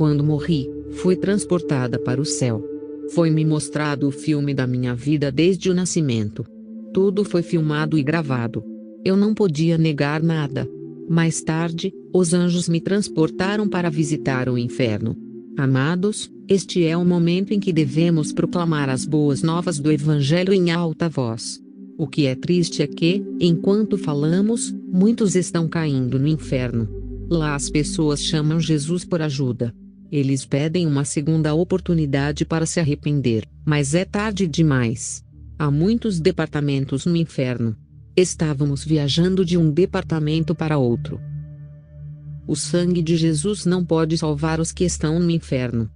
quando morri, fui transportada para o céu. Foi-me mostrado o filme da minha vida desde o nascimento. Tudo foi filmado e gravado. Eu não podia negar nada. Mais tarde, os anjos me transportaram para visitar o inferno. Amados, este é o momento em que devemos proclamar as boas novas do Evangelho em alta voz. O que é triste é que, enquanto falamos, muitos estão caindo no inferno. Lá as pessoas chamam Jesus por ajuda. Eles pedem uma segunda oportunidade para se arrepender, mas é tarde demais. Há muitos departamentos no inferno. Estávamos viajando de um departamento para outro. O sangue de Jesus não pode salvar os que estão no inferno.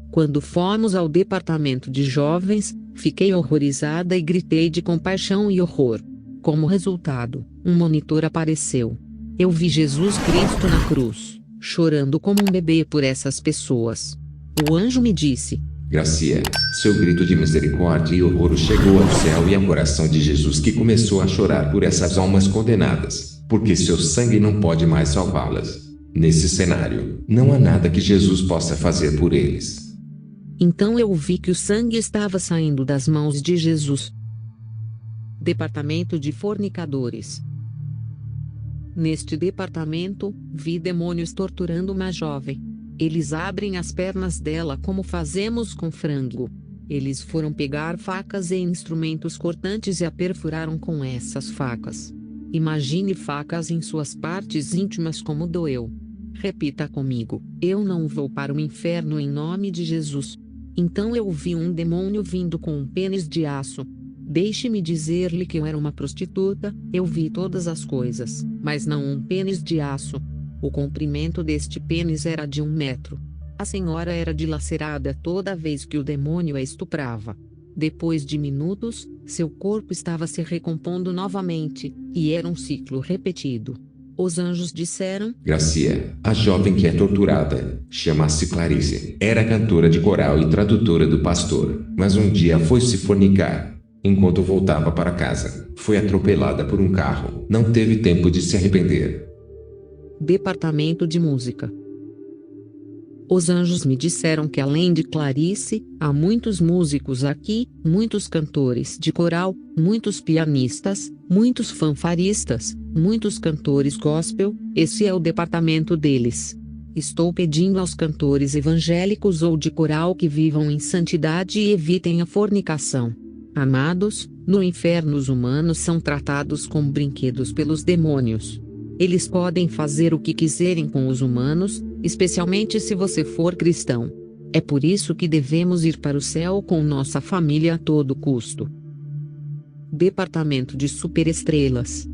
Quando fomos ao departamento de jovens, fiquei horrorizada e gritei de compaixão e horror. Como resultado, um monitor apareceu. Eu vi Jesus Cristo na cruz, chorando como um bebê por essas pessoas. O anjo me disse: Graciela, seu grito de misericórdia e horror chegou ao céu e ao coração de Jesus, que começou a chorar por essas almas condenadas, porque seu sangue não pode mais salvá-las. Nesse cenário, não há nada que Jesus possa fazer por eles. Então eu vi que o sangue estava saindo das mãos de Jesus. Departamento de fornicadores. Neste departamento, vi demônios torturando uma jovem. Eles abrem as pernas dela como fazemos com frango. Eles foram pegar facas e instrumentos cortantes e a perfuraram com essas facas. Imagine facas em suas partes íntimas como doeu. Repita comigo: eu não vou para o inferno em nome de Jesus. Então eu vi um demônio vindo com um pênis de aço. Deixe-me dizer-lhe que eu era uma prostituta, eu vi todas as coisas, mas não um pênis de aço. O comprimento deste pênis era de 1 metro. A senhora era dilacerada toda vez que o demônio a estuprava. Depois de minutos, seu corpo estava se recompondo novamente, e era um ciclo repetido. Os anjos disseram: Graciela, a jovem que é torturada, chama-se Clarice. Era cantora de coral e tradutora do pastor, mas um dia foi se fornicar. Enquanto voltava para casa, foi atropelada por um carro. Não teve tempo de se arrepender. Departamento de música. Os anjos me disseram que além de Clarice, há muitos músicos aqui, muitos cantores de coral, muitos pianistas, muitos fanfaristas, muitos cantores gospel. Esse é o departamento deles. Estou pedindo aos cantores evangélicos ou de coral que vivam em santidade e evitem a fornicação. Amados, no inferno os humanos são tratados como brinquedos pelos demônios. Eles podem fazer o que quiserem com os humanos, especialmente se você for cristão. É por isso que devemos ir para o céu com nossa família a todo custo. Departamento de superestrelas.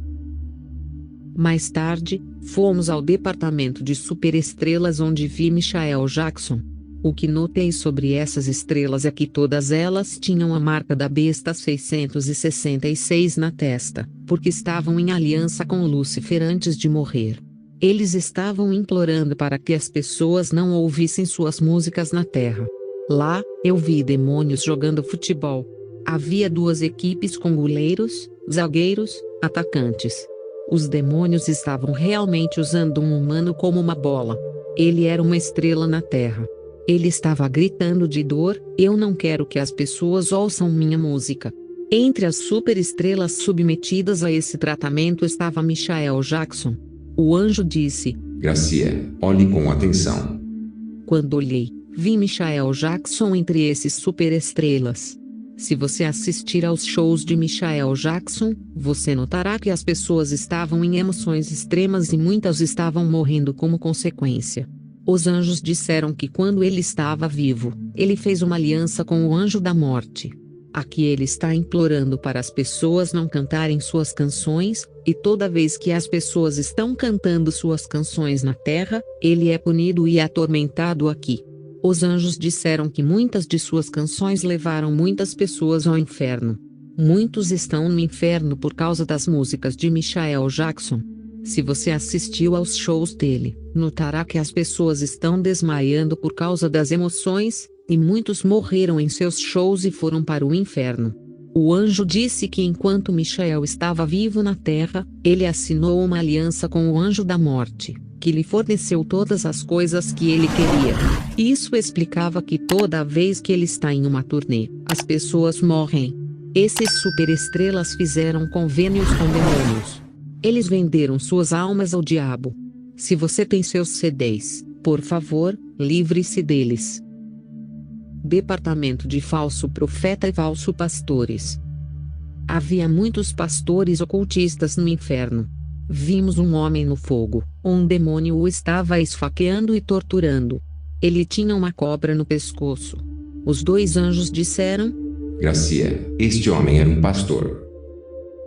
Mais tarde, fomos ao departamento de superestrelas onde vi Michael Jackson. O que notei sobre essas estrelas é que todas elas tinham a marca da besta 666 na testa, porque estavam em aliança com Lúcifer antes de morrer. Eles estavam implorando para que as pessoas não ouvissem suas músicas na Terra. Lá, eu vi demônios jogando futebol. Havia 2 equipes com goleiros, zagueiros, atacantes. Os demônios estavam realmente usando um humano como uma bola. Ele era uma estrela na Terra. Ele estava gritando de dor: eu não quero que as pessoas ouçam minha música. Entre as superestrelas submetidas a esse tratamento estava Michael Jackson. O anjo disse: Graciela, olhe com atenção. Quando olhei, vi Michael Jackson entre esses superestrelas. Se você assistir aos shows de Michael Jackson, você notará que as pessoas estavam em emoções extremas e muitas estavam morrendo como consequência. Os anjos disseram que quando ele estava vivo, ele fez uma aliança com o anjo da morte. Aqui ele está implorando para as pessoas não cantarem suas canções, e toda vez que as pessoas estão cantando suas canções na terra, ele é punido e atormentado aqui. Os anjos disseram que muitas de suas canções levaram muitas pessoas ao inferno. Muitos estão no inferno por causa das músicas de Michael Jackson. Se você assistiu aos shows dele, notará que as pessoas estão desmaiando por causa das emoções, e muitos morreram em seus shows e foram para o inferno. O anjo disse que enquanto Michael estava vivo na terra, ele assinou uma aliança com o anjo da morte, que lhe forneceu todas as coisas que ele queria. Isso explicava que toda vez que ele está em uma turnê, as pessoas morrem. Esses superestrelas fizeram convênios com demônios. Eles venderam suas almas ao diabo. Se você tem seus CDs, por favor, livre-se deles. Departamento de falso profeta e falso pastores. Havia muitos pastores ocultistas no inferno. Vimos um homem no fogo, um demônio o estava esfaqueando e torturando. Ele tinha uma cobra no pescoço. Os 2 anjos disseram: Gracia, este homem era um pastor.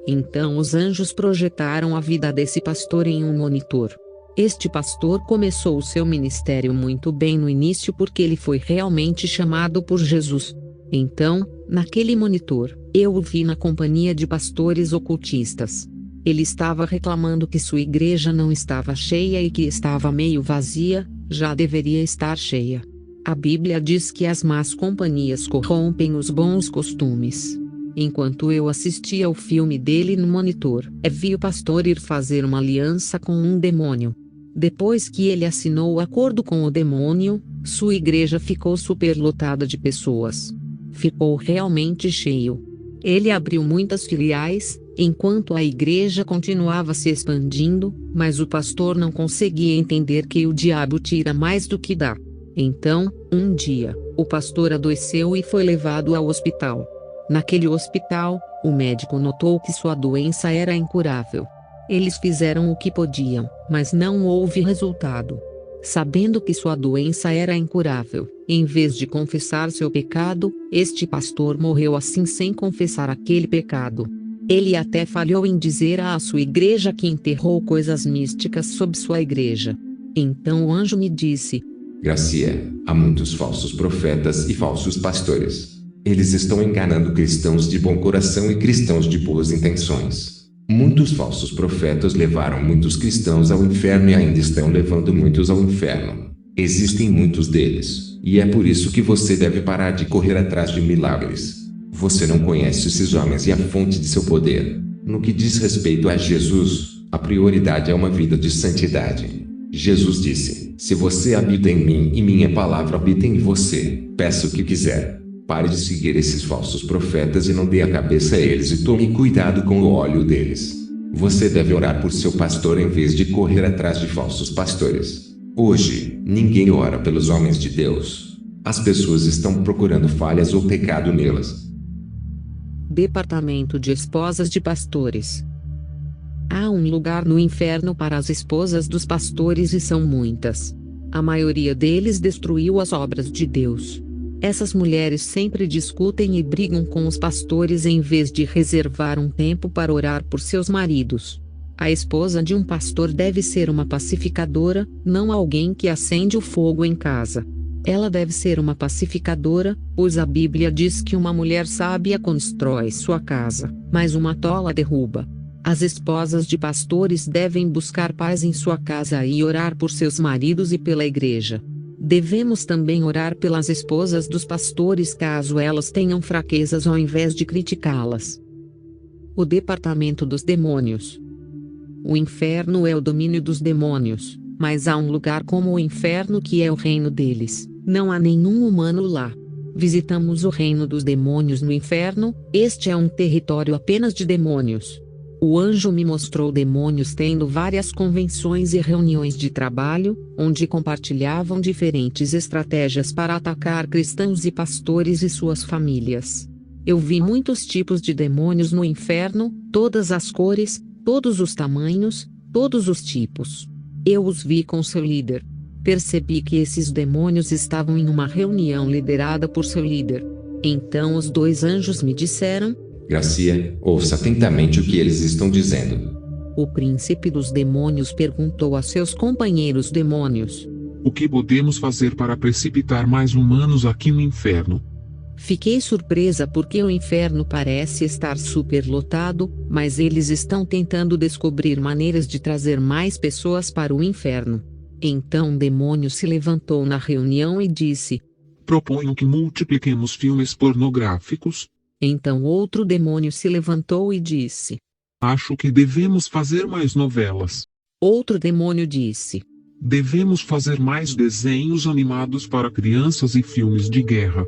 Então os anjos projetaram a vida desse pastor em um monitor. Este pastor começou o seu ministério muito bem no início porque ele foi realmente chamado por Jesus. Então, naquele monitor, eu o vi na companhia de pastores ocultistas. Ele estava reclamando que sua igreja não estava cheia e que estava meio vazia, já deveria estar cheia. A Bíblia diz que as más companhias corrompem os bons costumes. Enquanto eu assistia ao filme dele no monitor, vi o pastor ir fazer uma aliança com um demônio. Depois que ele assinou o acordo com o demônio, sua igreja ficou superlotada de pessoas. Ficou realmente cheio. Ele abriu muitas filiais, enquanto a igreja continuava se expandindo, mas o pastor não conseguia entender que o diabo tira mais do que dá. Então, um dia, o pastor adoeceu e foi levado ao hospital. Naquele hospital, o médico notou que sua doença era incurável. Eles fizeram o que podiam, mas não houve resultado. Sabendo que sua doença era incurável, em vez de confessar seu pecado, este pastor morreu assim sem confessar aquele pecado. Ele até falhou em dizer à sua igreja que enterrou coisas místicas sob sua igreja. Então o anjo me disse: Gracia, há muitos falsos profetas e falsos pastores. Eles estão enganando cristãos de bom coração e cristãos de boas intenções. Muitos falsos profetas levaram muitos cristãos ao inferno e ainda estão levando muitos ao inferno. Existem muitos deles, e é por isso que você deve parar de correr atrás de milagres. Você não conhece esses homens e a fonte de seu poder. No que diz respeito a Jesus, a prioridade é uma vida de santidade. Jesus disse: se você habita em mim e minha palavra habita em você, peça o que quiser. Pare de seguir esses falsos profetas e não dê a cabeça a eles e tome cuidado com o óleo deles. Você deve orar por seu pastor em vez de correr atrás de falsos pastores. Hoje, ninguém ora pelos homens de Deus. As pessoas estão procurando falhas ou pecado nelas. Departamento de esposas de pastores. Há um lugar no inferno para as esposas dos pastores e são muitas. A maioria deles destruiu as obras de Deus. Essas mulheres sempre discutem e brigam com os pastores em vez de reservar um tempo para orar por seus maridos. A esposa de um pastor deve ser uma pacificadora, não alguém que acende o fogo em casa. Ela deve ser uma pacificadora, pois a Bíblia diz que uma mulher sábia constrói sua casa, mas uma tola derruba. As esposas de pastores devem buscar paz em sua casa e orar por seus maridos e pela igreja. Devemos também orar pelas esposas dos pastores caso elas tenham fraquezas ao invés de criticá-las. O departamento dos demônios. O inferno é o domínio dos demônios, mas há um lugar como o inferno que é o reino deles. Não há nenhum humano lá. Visitamos o reino dos demônios no inferno, este é um território apenas de demônios. O anjo me mostrou demônios tendo várias convenções e reuniões de trabalho, onde compartilhavam diferentes estratégias para atacar cristãos e pastores e suas famílias. Eu vi muitos tipos de demônios no inferno, todas as cores, todos os tamanhos, todos os tipos. Eu os vi com seu líder. Percebi que esses demônios estavam em uma reunião liderada por seu líder. Então os 2 anjos me disseram: Gracia, ouça atentamente o que eles estão dizendo. O príncipe dos demônios perguntou a seus companheiros demônios: o que podemos fazer para precipitar mais humanos aqui no inferno? Fiquei surpresa porque o inferno parece estar superlotado, mas eles estão tentando descobrir maneiras de trazer mais pessoas para o inferno. Então um demônio se levantou na reunião e disse: proponho que multipliquemos filmes pornográficos. Então outro demônio se levantou e disse: acho que devemos fazer mais novelas. Outro demônio disse: Devemos fazer mais desenhos animados para crianças e filmes de guerra.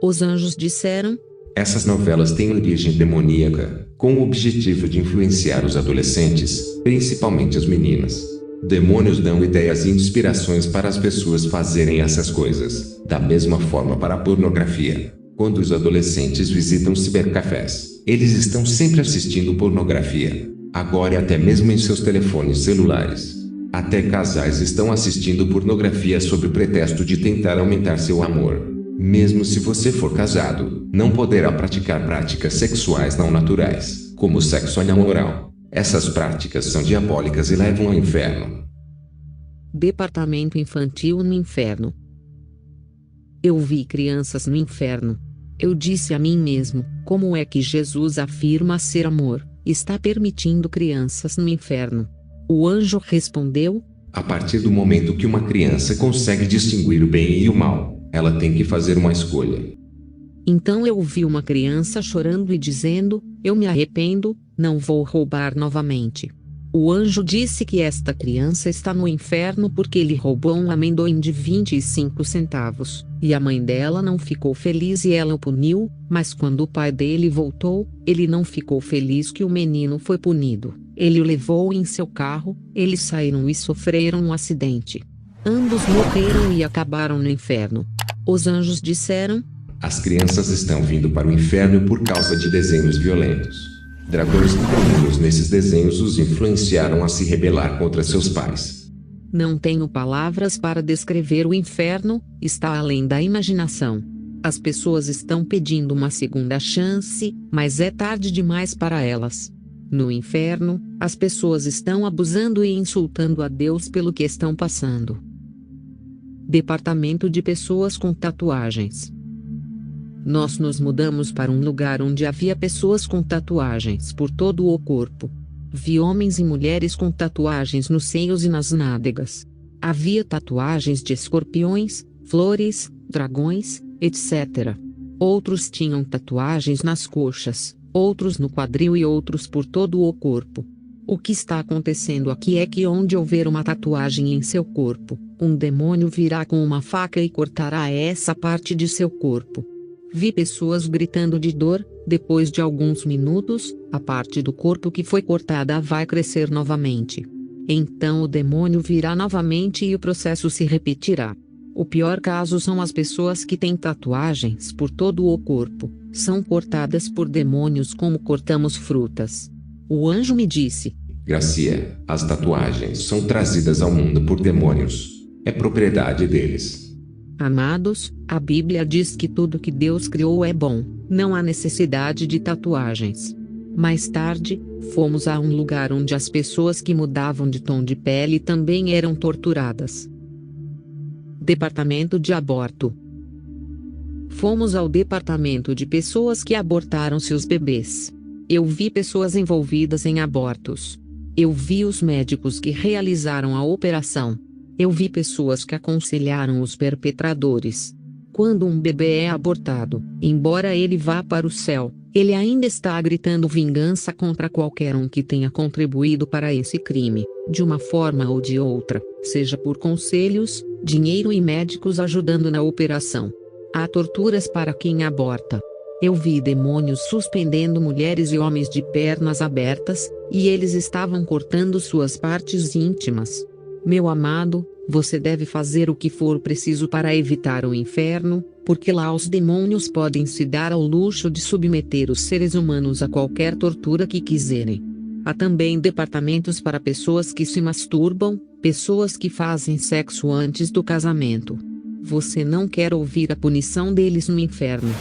Os anjos disseram: Essas novelas têm origem demoníaca, com o objetivo de influenciar os adolescentes, principalmente as meninas. Demônios dão ideias e inspirações para as pessoas fazerem essas coisas, da mesma forma para a pornografia. Quando os adolescentes visitam cibercafés, eles estão sempre assistindo pornografia. Agora e até mesmo em seus telefones celulares. Até casais estão assistindo pornografia sob o pretexto de tentar aumentar seu amor. Mesmo se você for casado, não poderá praticar práticas sexuais não naturais, como sexo anal oral. Essas práticas são diabólicas e levam ao inferno. Departamento infantil no inferno. Eu vi crianças no inferno. Eu disse a mim mesmo: como é que Jesus afirma ser amor, está permitindo crianças no inferno? O anjo respondeu: A partir do momento que uma criança consegue distinguir o bem e o mal, ela tem que fazer uma escolha. Então eu vi uma criança chorando e dizendo: eu me arrependo, não vou roubar novamente. O anjo disse que esta criança está no inferno porque ele roubou um amendoim de 25 centavos, e a mãe dela não ficou feliz e ela o puniu, mas quando o pai dele voltou, ele não ficou feliz que o menino foi punido. Ele o levou em seu carro, eles saíram e sofreram um acidente. Ambos morreram e acabaram no inferno. Os anjos disseram: As crianças estão vindo para o inferno por causa de desenhos violentos. Dragões e demônios nesses desenhos os influenciaram a se rebelar contra seus pais. Não tenho palavras para descrever o inferno, está além da imaginação. As pessoas estão pedindo uma segunda chance, mas é tarde demais para elas. No inferno, as pessoas estão abusando e insultando a Deus pelo que estão passando. Departamento de pessoas com tatuagens. Nós nos mudamos para um lugar onde havia pessoas com tatuagens por todo o corpo. Vi homens e mulheres com tatuagens nos seios e nas nádegas. Havia tatuagens de escorpiões, flores, dragões, etc. Outros tinham tatuagens nas coxas, outros no quadril e outros por todo o corpo. O que está acontecendo aqui é que onde houver uma tatuagem em seu corpo, um demônio virá com uma faca e cortará essa parte de seu corpo. Vi pessoas gritando de dor. Depois de alguns minutos, a parte do corpo que foi cortada vai crescer novamente. Então o demônio virá novamente e o processo se repetirá. O pior caso são as pessoas que têm tatuagens por todo o corpo, são cortadas por demônios como cortamos frutas. O anjo me disse: Gracia, as tatuagens são trazidas ao mundo por demônios. É propriedade deles. Amados, a Bíblia diz que tudo que Deus criou é bom, não há necessidade de tatuagens. Mais tarde, fomos a um lugar onde as pessoas que mudavam de tom de pele também eram torturadas. Departamento de aborto. Fomos ao departamento de pessoas que abortaram seus bebês. Eu vi pessoas envolvidas em abortos. Eu vi os médicos que realizaram a operação. Eu vi pessoas que aconselharam os perpetradores. Quando um bebê é abortado, embora ele vá para o céu, ele ainda está gritando vingança contra qualquer um que tenha contribuído para esse crime, de uma forma ou de outra, seja por conselhos, dinheiro e médicos ajudando na operação. Há torturas para quem aborta. Eu vi demônios suspendendo mulheres e homens de pernas abertas, e eles estavam cortando suas partes íntimas. Meu amado, você deve fazer o que for preciso para evitar o inferno, porque lá os demônios podem se dar ao luxo de submeter os seres humanos a qualquer tortura que quiserem. Há também departamentos para pessoas que se masturbam, pessoas que fazem sexo antes do casamento. Você não quer ouvir a punição deles no inferno.